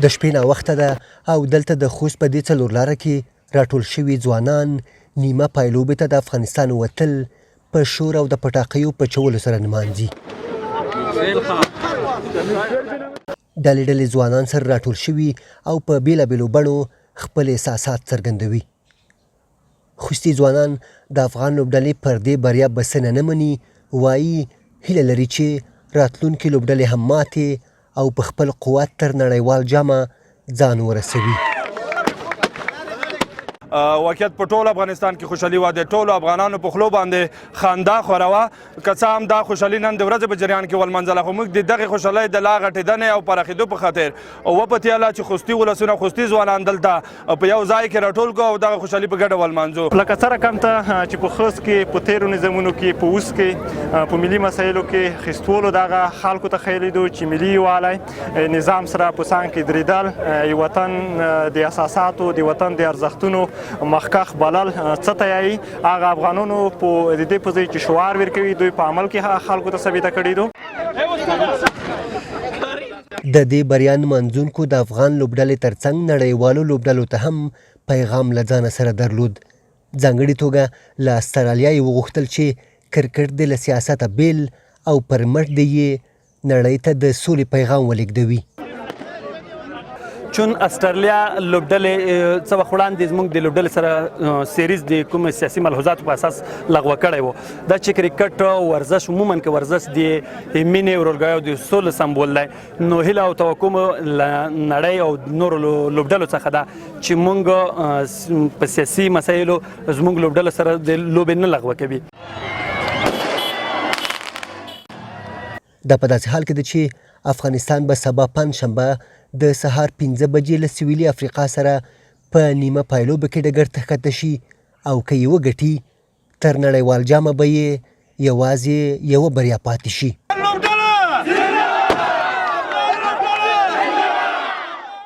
د شپې ناوخته ده او دلته د خوست په دې څلورلاره کې راټول شوي ځوانان نیمه پایلوبې ته د افغانستان وتل په شور او د پټاقیو په چولو سره نمانځي. ډلې ډلې ځوانان سره راټول شوي او په بېلابېلو بڼو خپل احساسات څرګندوي. خوستي ځوانان د افغان لوبډلې پر دې بریا بسنه نه مني، وایي هیله لري چې راتلونکې لوبډلې هم ماتې او په خپل قوت تر نړیوال جامه ځان ورسوي. واقعیت په ټول افغانستان کې خوشحالي وه، د ټولو افغانانو په خولو باندې خندا خوره وه. که څه هم دا خوشحالي نن د ورځې په جریان کې ولمنځله، خو موږ د دغې خوشحالۍ د لا غټېدنې او پراخېدو په خاطر وپتیاله چې خوستي ولسونه، خوستي ځوانان دلته په یو ځای کې راټول کړو او دغه خوشحالي په ګډه ولمانځو. لکه څه رقم ته چې په خوست کې په تېرو نظامونو کې په اوس کې په ملي مسایلو کې خیستولو دغه خلکو ته ښیلیدو چې ملي یووالی نظام سره په څنګ کې درېدل، وطن د اساساتو د وطن د ارزښتونو مخکښ بلل څه ته یایي، هغه افغانانو په دې په ځای چې شعار ورکوي دوی په عمل کې خلکو ته ثابته کړي دي. د دې بریا نمانځونکو د افغان لوبډلې ترڅنګ نړیوالو لوبډلو ته هم پیغام له ځانه سره درلود. ځانګړې توګه له استرالیا یې وغوښتل چې کرکټ دې له سیاسته بیل او پر مټ دې یې نړۍ ته د سولې پیغام ولېږدوي. چون استرالیا لوبډلې څه وخت وړاندې زموږ د لوبډلې سره سیریز د کوم سیاسي ملحوظاتو په اساس لغوه کړی و. دا چې کرکټ ورزش عموما که ورزش د مینې ورورګۍ او د سولې سمبول دی، نو هیله او توقع مو له نړۍ او نورو لوبډلو څخه ده چې موږ په سیاسي مسایلو زموږ لوبډله سره د لوبې نه لغوه کوي. دا په داسې حال کې ده چې افغانستان به سبا پنجشنبه د سهار 5 بجې له سویلي افریقا سره په نیمه پایلوبه کې ډګر ته ښکته شي او که یې وګټي تر نړیوال جامه به یې یوازې یوه بریا پاتې شي.